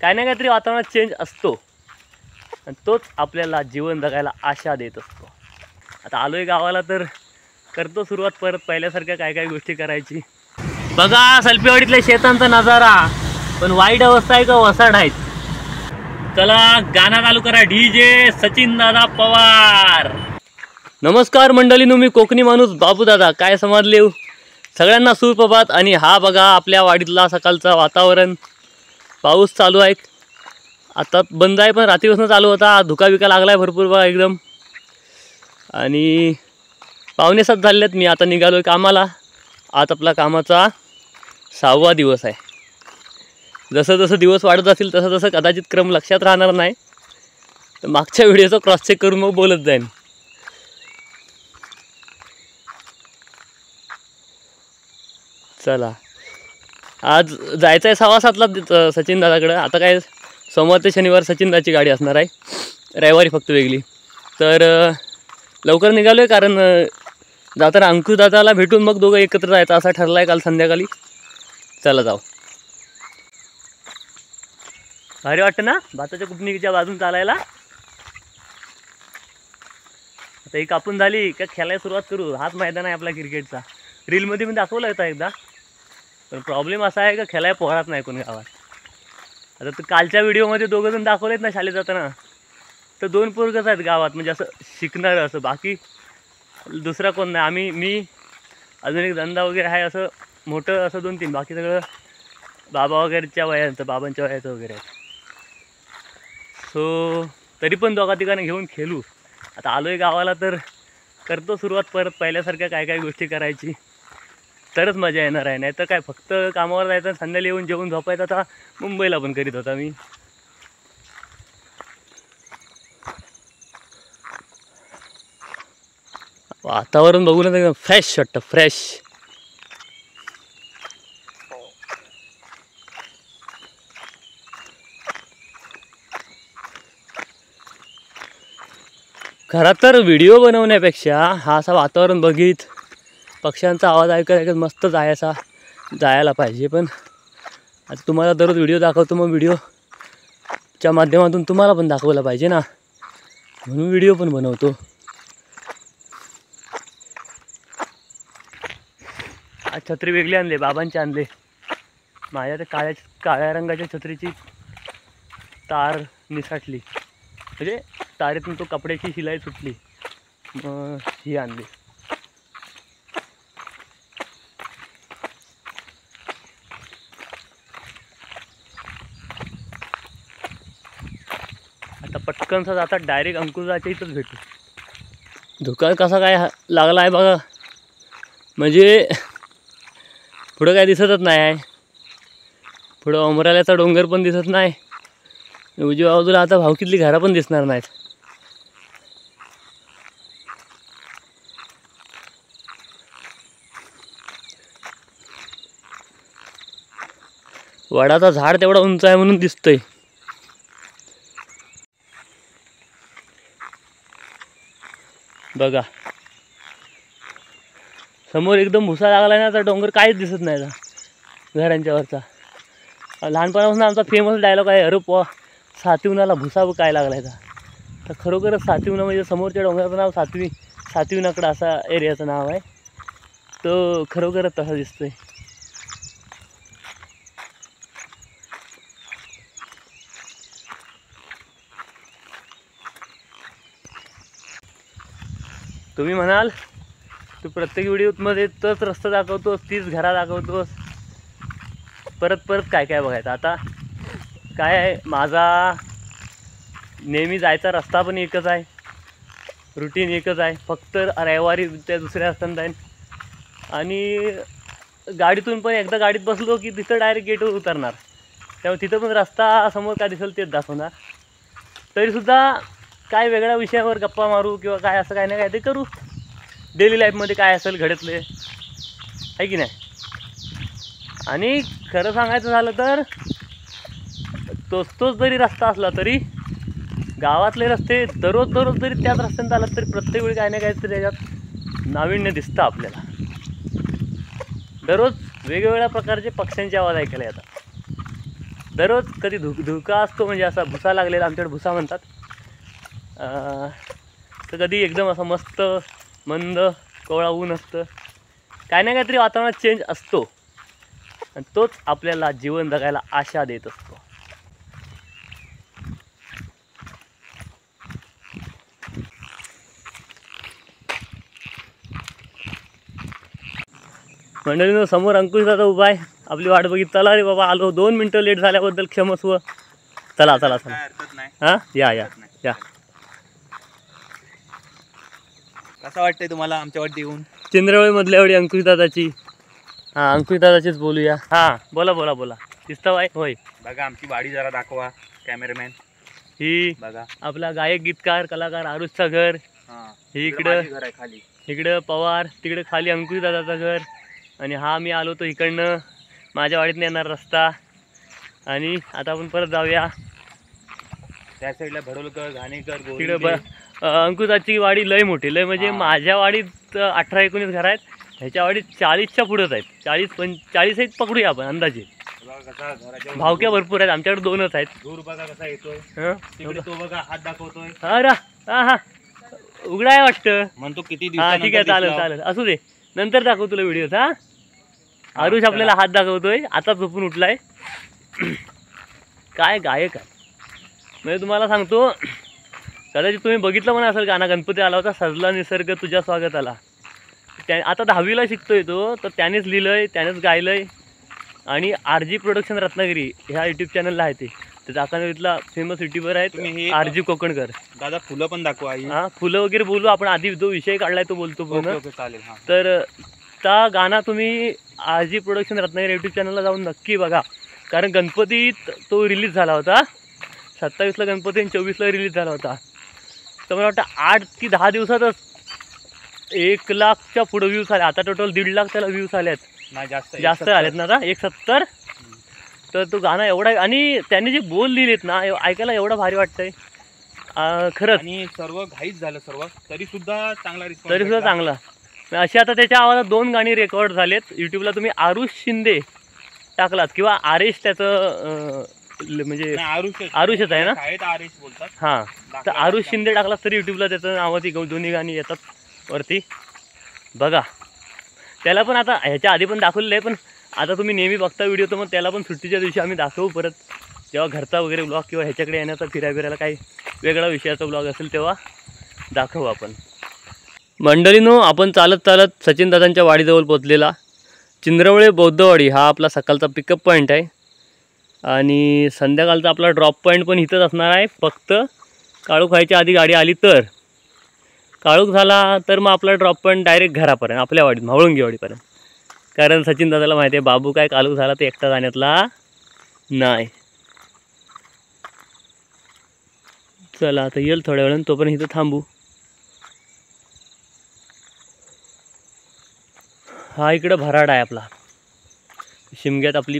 काय ना काहीतरी वातावरणात चेंज असतो आणि तोच आपल्याला जीवन जगायला आशा देत असतो. आता आलोय गावाला तर करतो सुरुवात परत पहिल्यासारख्या काय काय गोष्टी करायची. बघा सलपेवाडीतल्या शेतांचा नजारा, पण वाईट अवस्था आहे का वसाड आहेत. चला गाणं चालू करा, डीजे सचिन दादा पवार. नमस्कार मंडळींनो, मी कोकणी माणूस बाबू दादा. काय समजले सगळ्यांना सुप्रभात. आणि हा बघा आपल्या वाडीतला सकाळचा वातावरण. पाऊस चालू आहे, आता बंद आहे पण रात्रीपासून चालू होता. धुका बिका लागला आहे भरपूर बघा एकदम. आणि 6:45 झालेत. मी आता निघालो आहे कामाला. आज आपला कामाचा 6वा दिवस आहे. जसं जसं दिवस वाढत असेल तसं तसं कदाचित क्रम लक्षात राहणार नाही, तर मागच्या व्हिडिओचा क्रॉस चेक करून मग बोलत जाईन. चला आज जायचं आहे 6:15ला सचिन दादाकडं. आता काय सोमवार ते शनिवार सचिन दादाची गाडी असणार आहे, रविवारी फक्त वेगळी. तर लवकर निघालो आहे कारण जाताना अंकुश दादाला भेटून मग दोघं एकत्र जायचं असं ठरलं आहे काल संध्याकाळी. चला जाऊ. भारी वाटतं ना भाताच्या कुपणीच्या बाजून चालायला. आता ही कापून झाली का खेळायला सुरुवात करू. हाच मैदान आहे आपला क्रिकेटचा. रीलमध्ये मी दाखवलं होतं एकदा, पण प्रॉब्लेम असा आहे का खेळायला पोहरात नाही कोणी गावात. आता तर कालच्या व्हिडिओमध्ये दोघं जण दाखवलेत ना शाळेत जाताना, तर 2 पोरगंच आहेत गावात म्हणजे असं शिकणारं. असं बाकी दुसरा कोण नाही. मी अजून एक धंदा वगैरे आहे असं मोठं असं 2-3. बाकी सगळं बाबा वगैरेच्या वयाचं, बाबांच्या वयाचं वगैरे आहे. सो तरी पण दोघा तिघांना घेऊन खेळू. आता आलो आहे गावाला तर करतो सुरुवात परत पहिल्यासारख्या काय काय गोष्टी करायची, तरच मजा येणार आहे. नाही तर काय फक्त कामावर जायचं, संध्याकाळी येऊन जेवून झोपायचं. आता मुंबईला पण करीत होता मी. वातावरण बघूनच एकदम फ्रेश वाटतं, फ्रेश. खरं तर व्हिडिओ बनवण्यापेक्षा हा असा वातावरण बघित पक्ष्यांचा आवाज ऐकत मस्त जायला पाहिजे. पण आता तुम्हाला दररोज व्हिडिओ दाखवतो, मग व्हिडिओच्या माध्यमातून तुम्हाला पण दाखवलं पाहिजे ना, म्हणून व्हिडिओ पण बनवतो. आज छत्री वेगळी आणले, बाबांची आणले. माझ्या त्या काळ्या रंगाच्या छत्रीची तार निसटली, म्हणजे तारेतून तो कपड्याची शिलाई सुटली, मग ही आणली. आता पटकनच आता डायरेक्ट अंकुशाच्या इथंच भेटू. धुका कसा काय लागला आहे बघा, म्हणजे पुढं काय दिसतच नाही आहे. पुढं उमराल्याचा डोंगर पण दिसत नाही, उजव्या बाजूला आता भावकीतली घरं पण दिसणार नाहीत. वडाचा झाड तेवढा उंच आहे म्हणून दिसतंय. बघा समोर एकदम भुसा लागला ना, तर डोंगर काहीच दिसत नाही घरांच्या वरचा. लहानपणापासून आमचा फेमस डायलॉग आहे, अरे पो सातवीनाला भुसा काय लागलाय का. तर खरोखरच सातवीना म्हणजे समोरच्या डोंगराचं नाव सातवीनाकडं असा एरियाचं नाव आहे. तो खरोखरच तसा दिसतोय. तुम्ही म्हणाल तू प्रत्येक व्हिडिओमध्ये तोच रस्ता दाखवतोस, तीच घरा दाखवतोस, परत काय काय बघायचं. आता काय आहे, माझा नेहमी जायचा रस्ता पण एकच आहे, रुटीन एकच आहे. फक्त रविवारी त्या दुसऱ्या रस्त्यानं जाईन. आणि गाडीतून पण एकदा गाडीत बसलो की तिथं डायरेक्ट गेटवर उतरणार, त्यामुळे तिथं पण रस्ता समोर काय दिसेल तेच दाखवणार. तरीसुद्धा काय वेगळ्या विषयावर गप्पा मारू किंवा काय असं काय नाही काय ते करू. डेली लाईफमध्ये काय असेल घडतले आहे की नाही. आणि खरं सांगायचं झालं तर तोच जरी रस्ता असला तरी गावातले रस्ते दररोज जरी त्याच रस्त्याने चालत तरी प्रत्येक वेळी काय ना काय तरी त्याच्यात नाविन्य दिसतं आपल्याला. दररोज वेगवेगळ्या प्रकारचे पक्ष्यांचे आवाज ऐकायला येतात. दररोज कधी धुका असतो, म्हणजे असा भुसा लागलेला, आमच्याकडे भुसा म्हणतात. तर कधी एकदम असं मस्त मंद कोवळा ऊन असतं. काय ना काहीतरी वातावरणात चेंज असतो आणि तोच आपल्याला जीवन जगायला आशा देत असतो. मंडळीनं समोर अंकुश दादा उभा आहे, आपली वाट बघित. चला रे बाबा, आलो. 2 मिनटं लेट झाल्याबद्दल क्षमस्व. चला चला चला. हां, या या या. कसं वाटतंय तुम्हाला आमच्या वाट येऊन? चिंद्रवळी मधल्या एवढी अंकुश दादाची. हां, अंकुश दादाचीच बोलूया. हां, बोला बोला बोला. दिसतं बाय. होय, बघा आमची वाडी जरा दाखवा कॅमेरामॅन. ही बघा आपला गायक गीतकार कलाकार आरुषचं घर. ही इकडं घर आहे खाली. इकडं पवार, तिकडे खाली अंकुश दादाचं घर. आणि हा मी आलो तो इकडनं माझ्या वाडीतनं येणार रस्ता. आणि आता आपण परत जाऊया त्या साईडला भडोलकर, घाणेकर, तिकडे. अंकुशाची वाडी लय मोठी, लय म्हणजे माझ्या वाडीत 18-19 घर आहेत, ह्याच्या वाडीत 40च्या पुढंच आहेत. 40 आहेत पकडूया आपण अंदाजे. भावक्या भरपूर आहेत, आमच्याकडे 2च आहेत. दूर बघा कसा येतोय. तो बघा हात दाखवतोय. हा उघडा आहे वाटतं. म्हणतो किती हा ठीक आहे, चालेल चालेल, असू दे, नंतर दाखव तुला व्हिडिओत. हा, आरुष आपल्याला हात दाखवतोय, आता झोपून उठलाय. काय गायक आहे म्हणजे तुम्हाला सांगतो. कदाचित तुम्ही बघितलं म्हणा असेल गाणं, गणपती आला होता, सजला निसर्ग तुझ्या स्वागत आला. आता 10वीला शिकतोय तो, तर त्यानेच लिहिलंय, त्यानेच गायलंय. आणि RG प्रोडक्शन रत्नागिरी ह्या यूट्यूब चॅनलला आहे ते. त्याचा अकाउंटला फेमस युट्यूबर आहेत RG कोकणकर. दादा फुलं पण दाखवा. हां, फुलं वगैरे बोलू आपण. आधी जो विषय काढलाय तो बोलतो पूर्ण. चालेल. तर त्या गाणं तुम्ही RG प्रोडक्शन रत्नागिरी यूट्यूब चॅनलला जाऊन नक्की बघा. कारण गणपतीत तो रिलीज झाला होता. 27ला गणपती आणि 24ला रिलीज झाला होता. तर मला वाटतं 8 की 10 दिवसातच 1 लाखच्या पुढं व्ह्यूज आले. आता टोटल 1.5 लाख त्याला व्ह्यूज आले आहेत. जास्त आलेत ना आता, 170. तर तो गाणं एवढा, आणि त्यांनी जे बोल लिहिलेत ना, ऐकायला एवढं भारी वाटतंय खरंच. आणि सर्व घाईच झालं सर्व, तरी सुद्धा चांगला चांगला. अशी आता त्याच्या आवाजात 2 गाणी रेकॉर्ड झालेत. यूट्यूबला तुम्ही आरुष शिंदे टाकलात किंवा आरेश त्याचं म्हणजे आरुषच आहे ना, आरेश बोलतात. हां, तर आरुष शिंदे टाकलात तरी यूट्यूबला त्याचं नावाची 2 गाणी येतात वरती. बघा, त्याला पण आता ह्याच्या आधी पण दाखवलेलं आहे, पण आता तुम्ही नेहमी बघता व्हिडिओ, तर मग त्याला पण सुट्टीच्या दिवशी आम्ही दाखवू परत, जेव्हा घरचा वगैरे ब्लॉग किंवा ह्याच्याकडे येण्याचा फिरायला काही वेगळा विषयाचा ब्लॉग असेल तेव्हा दाखवू आपण. मंडळीनो, आपण चालत चालत सचिन दादांच्या वाडीजवळ पोचलेला. चिंद्रवळे बौद्धवाडी हा आपला सकाळचा पिकअप पॉईंट आहे आणि संध्याकाळचा आपला ड्रॉप पॉईंट पण इथंच असणार आहे. फक्त काळूख व्हायच्या आधी गाडी आली तर, काळूख झाला तर मग आपला ड्रॉप पॉईंट डायरेक्ट घरापर्यंत, आपल्या वाडीत म्हाळुंगी वाडीपर्यंत. कारण सचिन दादाला माहिती आहे बाबू काय काळूख झाला ते एकटा जाण्यातला नाही. चला आता येईल थोड्या वेळानं, तोपर्यंत इथं थांबू. हा इकडं भराड आहे आपला. शिमग्यात आपली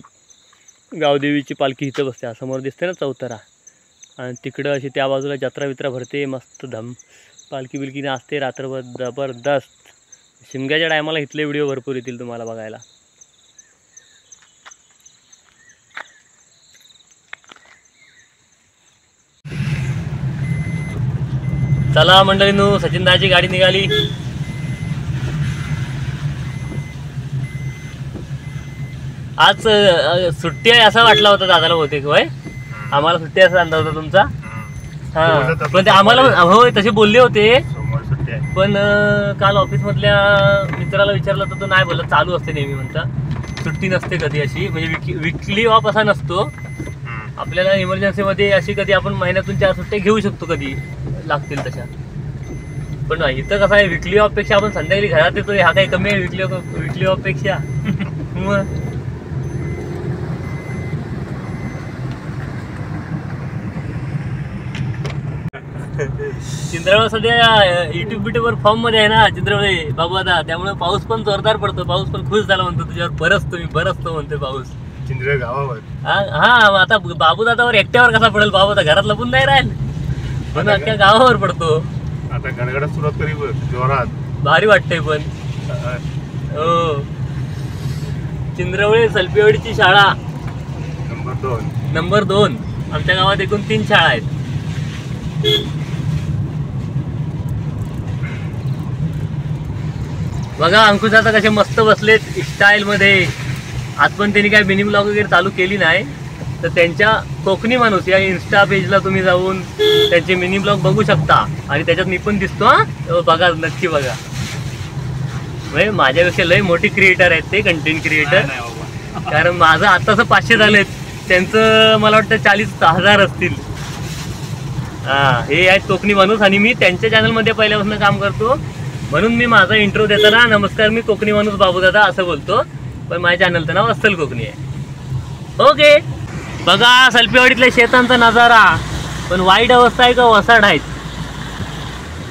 गावदेवीची पालखी इथं बसते, समोर दिसते ना चौतरा. आणि तिकडं अशी त्या बाजूला जत्रा वित्रा भरते, मस्त धम पालखी बिलकी असते रात्रभर, जबरदस्त. शिमग्याच्या टायमाला इथले व्हिडिओ भरपूर येतील तुम्हाला बघायला. चला मंडळींनो, सचिनदाची गाडी निघाली. आज सुट्टी आहे असं वाटलं होतं दादाला बहुतेक. होय, आम्हाला सुट्टी असा अंदाज होता तुमचा. हां, पण ते आम्हाला होय तसे बोलले होते, पण काल ऑफिसमधल्या मित्राला विचारलं तर तो नाही बोलला, चालू असते नेहमी म्हणता, सुट्टी नसते कधी अशी, म्हणजे विकली ऑफ असा नसतो. आपल्याला इमर्जन्सीमध्ये अशी कधी आपण महिन्यातून 4 सुट्ट्या घेऊ शकतो कधी लागतील तशा. पण इथं कसं आहे, विकली ऑफपेक्षा आपण संध्याकाळी घरात येतो, हा काही कमी आहे विकली ऑफपेक्षा. मग चिंद्रवळ सध्या युट्यूबवर फॉर्ममध्ये आहे ना चिंद्रवळे बाबू आता, त्यामुळे पाऊस पण जोरदार पडतो. पाऊस पण खुश झाला म्हणतो तुझ्यावर, बरसतो म्हणतोय पाऊस चिंद्रवळ गावावर. हा, आता बाबू दादावर एकट्यावर कसा पडेल, बाबू आता घरात लपून नाही राहील, पण अख्ख्या गावावर पडतो. आता गडगडात सुरुवात करी जोरात, भारी वाटतंय पण. हो, चिंद्रवळे सलपेवाडीची शाळा नंबर 2. नंबर 2. आमच्या गावात एकूण 3 शाळा आहेत. बघा अंकुश आता कसे मस्त बसलेत स्टाईल मध्ये. आज पण त्यांनी काय मिनी ब्लॉग वगैरे चालू केली नाही, तर त्यांच्या कोकणी माणूस या इन्स्टा पेजला तुम्ही जाऊन त्यांचे मिनी ब्लॉग बघू शकता. आणि त्याच्यात मी पण दिसतो. हा बघा, नक्की बघा. म्हणजे माझ्यापेक्षा लय मोठी क्रिएटर आहेत ते, कंटेंट क्रिएटर. कारण माझं आताच 500 झालेत, त्यांचं मला वाटतं 40,000 असतील. हे आहेत कोकणी माणूस आणि मी त्यांच्या चॅनलमध्ये पहिल्यापासून काम करतो. म्हणून मी माझा इंट्रो देताना नमस्कार मी कोकणी माणूस बाबू दादा असं बोलतो. पण माझ्या चॅनलचं नाव अस्सल कोकणी आहे. ओके. बघा सलपेवाडीतल्या शेतांचा नजारा. पण वाईट अवस्था आहे का वसाड आहेत,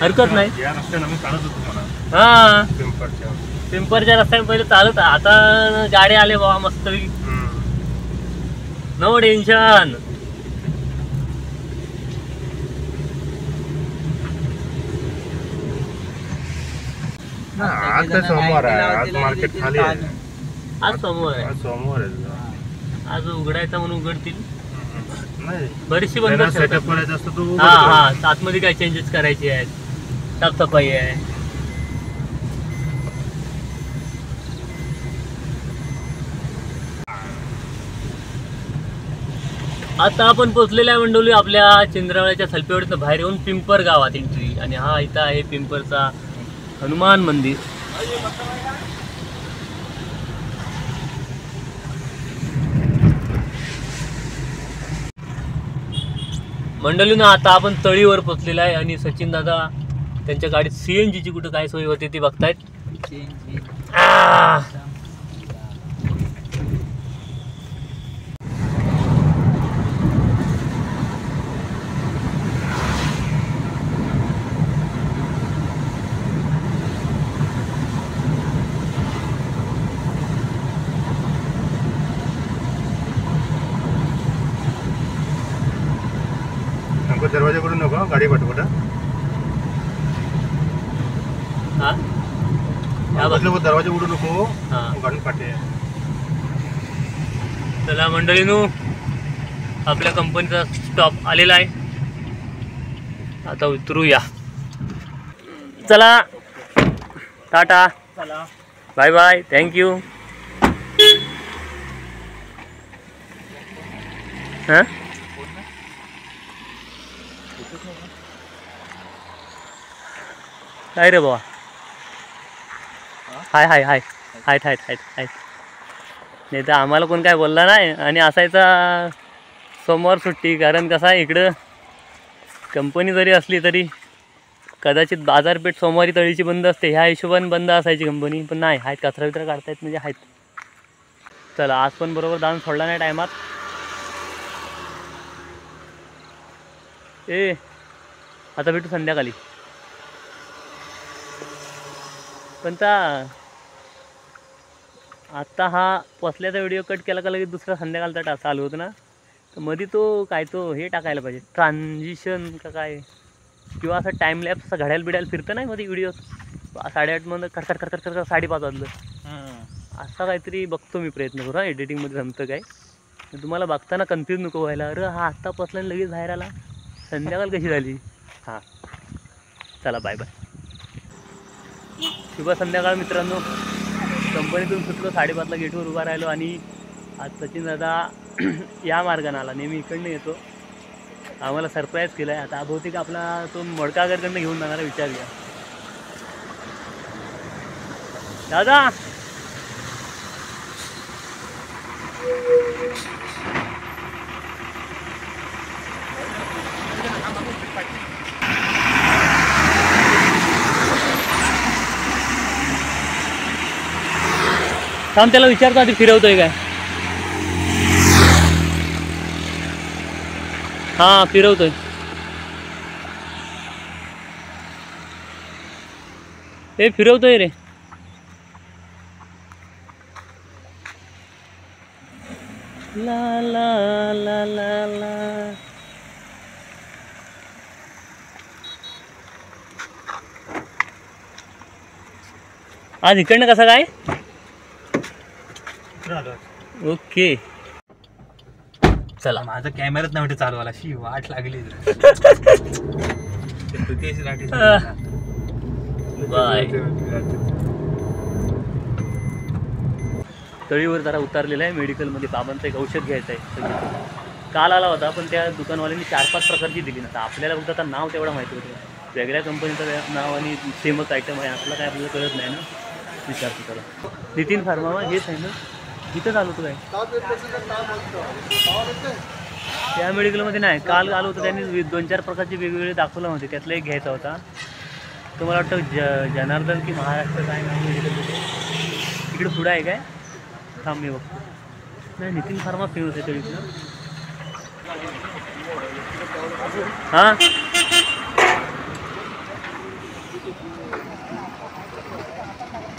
हरकत नाही. या रस्त्याने आम्ही चालत होतो मला. हा पिंपळच्या. पिंपरच्या रस्त्याने पहिले चालत, आता गाडी आले बाबा मस्त. No tension. आज तर सोमवार आहे, आज मार्केट खाली आहे. आज सोमवार आहे. आज सोमवार आहे. आज उघडायचा म्हणून उघडतील. नाही बरीचशी बंद सेटअप करायचा असतो तो. हा हा, आतमध्ये काय चेंजेस करायचे आहेत, साफसफाई आहे. आता आपण पोचलेलो आहे मंडळी आपल्या चिंद्रावळ्याच्या सलपेवाडीतनं बाहेर येऊन पिंपर गावात एंट्री. आणि हा इथं आहे पिंपरचा हनुमान मंदिर. मंडळीनं आता आपण तळीवर पोचलेला आहे आणि सचिन दादा त्यांच्या गाडीत CNG ची कुठं काय सोय होते ती बघतायत. दरवाजा कडून नको गाडी पाठवटा. दरवाजा उडू नको, गाडी पाठे. चला मंडळीनो, आपल्या कंपनीचा स्टॉप आलेला आहे. आता उतरूया. चला टाटा, बाय बाय, थँक्यू. हां काय रे बाबा. हाय हाय हाय हाय हाय हाय हाय. नाही तर आम्हाला कोण काय बोलला नाही. आणि असायचा सोमवार सुट्टी. कारण कसं आहे इकडं कंपनी जरी असली तरी कदाचित बाजारपेठ सोमवारी तळीची बंद असते. ह्या हिशोबाने बंद असायची कंपनी. पण नाही, आहेत कचरा बिचरा काढतायत म्हणजे आहेत. चला आज पण बरोबर दान सोडला नाही टायमात. आता भेटू संध्याकाळी. पण आता हा पसल्याचा व्हिडिओ कट केला का लगेच दुसरा संध्याकाळचा टास्क चालू होतो ना. तर मध्ये तो काय तो हे टाकायला पाहिजे, ट्रान्झिशन का काय, किंवा असं टाईमलॅप्स असं घड्याळ बिड्याला फिरतं नाही मध्ये व्हिडिओ 8:30 मध्ये खडखड खडखड खडखड 5:30 वाजलं. असा काहीतरी बघतो मी, प्रयत्न करू. एडिटिंगमध्ये जमतं काय तुम्हाला बघताना कन्फ्यूज नको व्हायला. अरे हा आत्ता पसला लगेच बाहेर आला, संध्याकाळ कशी झाली. हां चला बाय बाय, शुभ संध्याकाळ मित्रांनो. कंपनीतून सुटलो, 5:30ला गेटवर उभा राहिलो. आणि आज सचिन दादा या मार्गाने आला, नेहमी इकडनं येतो. आम्हाला सरप्राईज केलं आहे. आता बहुतेक आपला तो मडकागरकडनं घेऊन जाणारा विचार घ्या. दादा थांब, त्याला विचारतो आधी फिरवतोय काय. हां फिरवतोय. हे फिरवतोय रे. ला ला ला ला ला. आज इकडनं कसं काय. ओके चला. माझा कॅमेराच नव्हते चालवायला, शी वाट लागली. बाय. तळीवर जरा उतारलेला आहे. मेडिकलमध्ये बाबांचं एक औषध घ्यायचं आहे. काल आला होता पण त्या दुकानवाल्यांनी 4-5 प्रकारची दिली ना. तर आपल्याला फक्त आता नाव तेवढं माहिती होतं. वेगळ्या कंपनीचं नाव आणि सेमच आयटम आहे आपलं काय आपल्याला कळत नाही ना. विचारतो त्याला. नितीन फार्मा हेच आहे ना. इथं चालू होतं काय त्या मेडिकलमध्ये? नाही, काल आलो होतं त्यांनी 2-4 प्रकारचे वेगवेगळे दाखवलं होते. त्यातलं एक घ्यायचा होता. तुम्हाला वाटतं जनार्दन की महाराष्ट्र काय नाव मेडिकल तिथे? इकडे पुढं आहे काय? थांब मी बघतो. नाही, नितीन फार्मा फेमस आहे तळीतलं. हां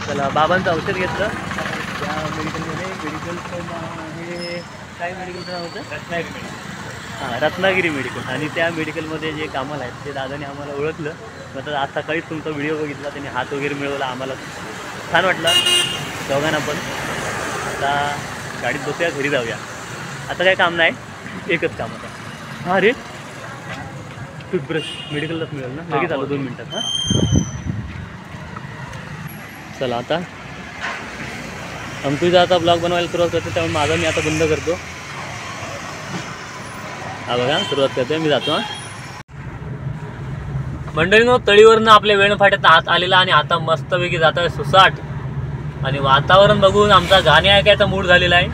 चला, बाबांचं औषध घेतलं त्या मेडिकलमध्ये. मेडिकलचं नाव आहे काय? मेडिकलचं नाव होतं रत्नागिरी. हां, रत्नागिरी मेडिकल. आणि त्या मेडिकलमध्ये जे कामाला आहेत ते दादाने आम्हाला ओळखलं. नंतर आज सकाळीच तुमचा व्हिडिओ बघितला, त्यांनी हात वगैरे मिळवला. आम्हाला छान वाटलं दोघांना पण. आता गाडीत बसूया, घरी जाऊया. आता काय काम नाही, एकच काम आता. हां रे, टूथब्रश मेडिकललाच मिळेल ना. लगेच आलो 2 मिनटात. हां चला, आता अंकुशचा आता ब्लॉग बनवायला सुरुवात करतो, त्यामुळे माझा मी आता बंद करतो. हा बघा, सुरुवात करतोय, मी जातो. हां मंडळीनो, तळीवरनं आपल्या वेळफाट्यात हात आलेला आणि आता मस्तपैकी जात आहे सुसाट. आणि वातावरण बघून आमचा गाणी ऐकायचा मूड झालेला आहे.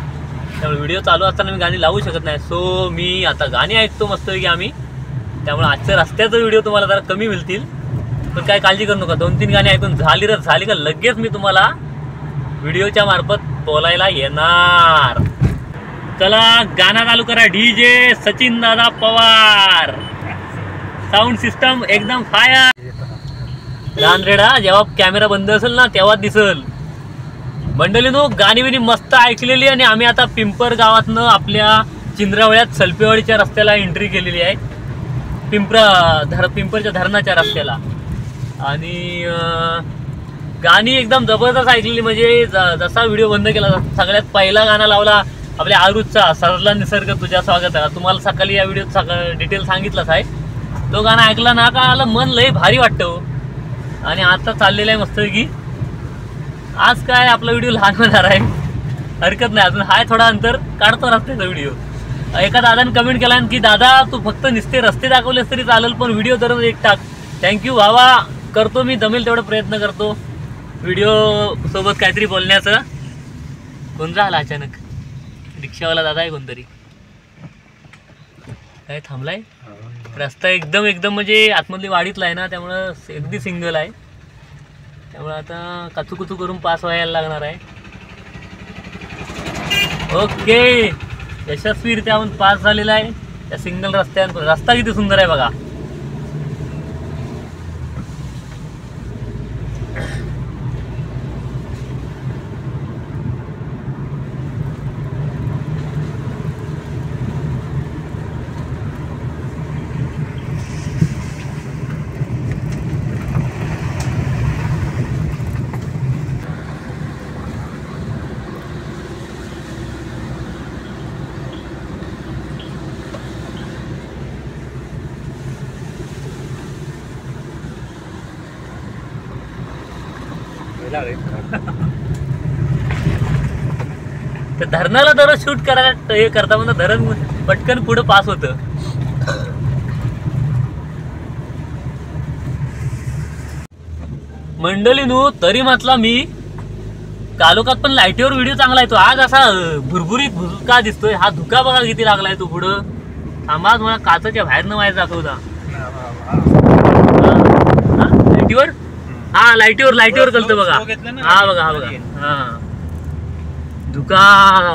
त्यामुळे व्हिडिओ चालू असताना मी गाणी लावू शकत नाही. सो मी आता गाणी ऐकतो मस्तपैकी आम्ही. त्यामुळे आजच्या रस्त्याचं व्हिडिओ तुम्हाला जरा कमी मिळतील. पण काय काळजी करू नका, 2-3 गाणी ऐकून झाली का लगेच मी तुम्हाला व्हिडिओच्या मार्फत बोलायला येणार. चला, गाणं चालू करा. DJ Sachin Dada Pawar. Sound system एकदम फायर. रानरेडा जेव्हा कॅमेरा बंद असेल ना तेव्हा दिसल. मंडळीनो, गाणी बिणी मस्त ऐकलेली. आणि आम्ही आता पिंपर गावातनं आपल्या चिंद्रावळ्यात सलपेवाडीच्या रस्त्याला एंट्री केलेली आहे. पिंपरच्या धरणाच्या रस्त्याला. आणि गाणी एकदम जबरदस्त ऐकलेली. म्हणजे जसा व्हिडिओ बंद केला सगळ्यात पहिला गाणं लावला आपल्या आरुजचा सरला निसर्ग तुझ्या स्वागताला. तुम्हाला सकाळी या व्हिडिओत डिटेल सांगितलंच आहे. तो गाणं ऐकला ना का आलं मन लई भारी वाटतं. आणि आता चाललेलं आहे मस्तपैकी. आज काय आपला व्हिडिओ लहान होणार आहे, हरकत नाही. अजून हाय थोडा अंतर काढतो रस्त्याचा व्हिडिओ. एका दादाने कमेंट केला की दादा तू फक्त नुसते रस्ते दाखवलेस तरी चालेल पण व्हिडिओ दररोज एक टाक. थँक्यू भावा, करतो मी, जमेल तेवढा प्रयत्न करतो व्हिडिओ सोबत काहीतरी बोलण्याचं. कोण झाला अचानक? रिक्षावाला दादा आहे कोणतरी. काय थांबलाय? रस्ता एकदम म्हणजे आतमधली वाडीतला आहे ना, त्यामुळं अगदी सिंगल आहे. त्यामुळे आता काचूकुचू करून पास व्हायला लागणार आहे. ओके, यशस्वीरित्या आपण पास झालेला आहे त्या सिंगल रस्त्यावर. रस्ता किती सुंदर आहे बघा. तर धरणाला दररोज शूट करायला हे करता म्हणजे धरण पटकन पुढे पास होतं. मंडळीनो, तरी म्हटला मी कालोखात पण लाईटीवर व्हिडिओ चांगला येतो. आज असा भुरभुरीत भुरका दिसतोय. हा धुका बघा किती लागलाय तो पुढं. आम्हाला मला काचाच्या बाहेर न व्हायचा दाखवता. लाईटीवर, हा लाईटीवर कळतं बघा. हा बघा, हा बघा, हा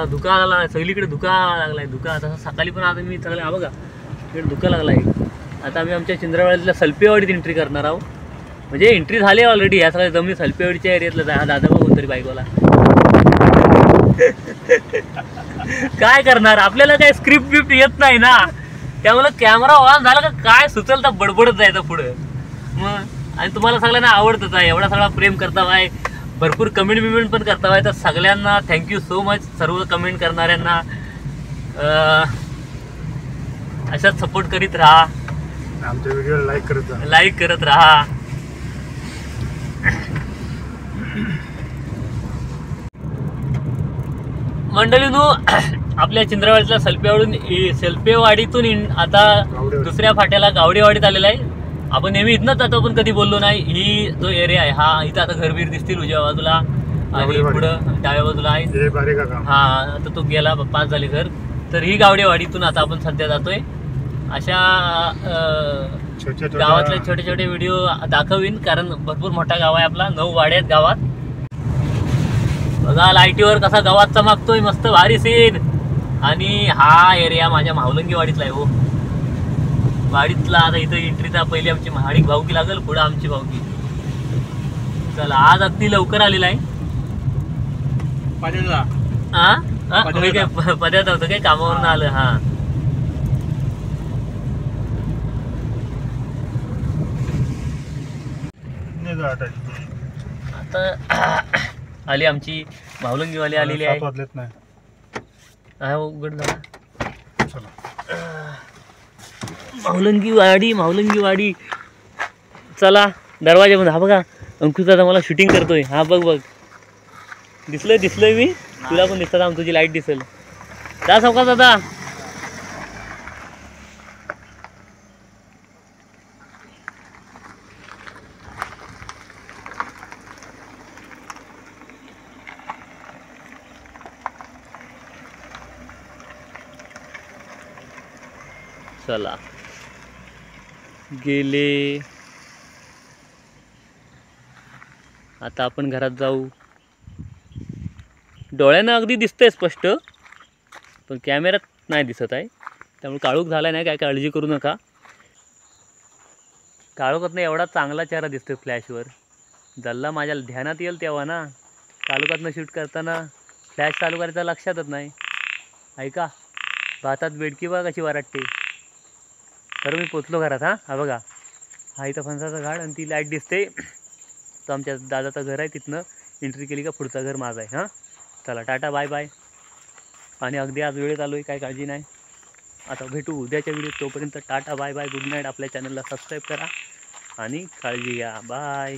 धुका लागला सगळीकडे. धुका लागलाय. धुका तसा सकाळी पण आता मी सगळं, हा बघा इकडे धुका लागलाय. आता आम्ही आमच्या चिंद्रावळ्यातल्या सलपेवाडीत एंट्री करणार आहोत. म्हणजे एंट्री झाली ऑलरेडी. या सगळ्या जमीन सलपेवाडीच्या एरियातलं. हा दादा बघ कोणतरी बाईकवाला. काय करणार, आपल्याला काय स्क्रिप्ट बिप्ट येत नाही ना, त्यामुळे कॅमेरा ऑन झाला का काय सुचल तर बडबडत जायचं पुढं मग. आणि तुम्हाला सगळ्यांना आवडतच आहे. एवढा सगळा प्रेम करता आहे, भरपूर कमेंट पण करता आहे. तर सगळ्यांना थँक्यू सो मच, सर्व कमेंट करणाऱ्यांना. अशाच सपोर्ट करीत राहा, आमच्या व्हिडिओला लाईक करत जा. लाईक करत राहा. मंडळीनो, आपल्या चिंद्रवाडीतल्या सेल्पेवाडीतून आता गावडेवाडी. दुसऱ्या फाट्याला गावडेवाडीत आलेला आहे. आपण नेहमी इथनंच जातो, पण कधी बोललो नाही. ही जो एरिया आहे हा, इथं आता घरबीर दिसतील उजव्या बाजूला आणि गावडेवाडी. पुढं डाव्या बाजूला आहे. हे बारीक का काम. हा, आता तो गेला 5 झाले घर. तर ही गावडेवाडीतून आता आपण सध्या जातोय. अशा गावातले छोटे छोटे व्हिडिओ दाखवीन, कारण भरपूर मोठा गाव आहे आपला. 9 वाड्या आहेत गावात. बघा लाईटीवर कसा गावात चमकतोय, मस्त भारी सीन. आणि हा एरिया माझ्या मावलंगी वाडीतला आहे हो. वाडीतला आता इथं एंट्रीचा पहिली आमची महाडिक भाऊकी लागेल, पुढं आमची भाऊकी. चला, आज अगदी लवकर आलेला आहे. हा, पद्यात होतं काय, कामावरून आलं. हा, आता आली आमची मावलंगीवाली आलेली आहे. 7 वाजलेत नाही. हा, उघड झाला. चला, मावलंगी वाडी. चला, दरवाजा बंद. हा बघा, अंकुश दादा मला शूटिंग करतोय. हा बघ, दिसलोय मी. तुला पण दिसतात, आम तुझी लाईट दिसेल. जा सावकाश दादा. चला, गेले. आता आपण घरात जाऊ. डोळ्यानं अगदी दिसतंय स्पष्ट, पण कॅमेऱ्यात नाही दिसत आहे. त्यामुळे काळोख झाला नाही, काय काळजी करू नका. काळोखात नाही, एवढा चांगला चेहरा दिसतोय फ्लॅशवर. जल्ला माझ्या ध्यानात येईल तेव्हा ना. काळोखातनं शूट करताना फ्लॅश चालू करायचं लक्षातच नाही. ऐका, भातात बेडकी बघा कशी वराटते. तर मी पोचलो घरात. हा बघा, हा इथं फणसाचं झाड आणि ती लाईट दिसते. तो आमच्या दादाचं घर आहे. तिथनं एंट्री केली का पुढचं घर माझं आहे. हां, चला, टाटा, बाय बाय. आणि अगदी आज वेळेत आलो आहे, काय काळजी नाही. आता भेटू उद्याच्या व्हिडिओ. तोपर्यंत tata, bye bye, good night. आपल्या चॅनलला सबस्क्राईब करा आणि काळजी घ्या. बाय.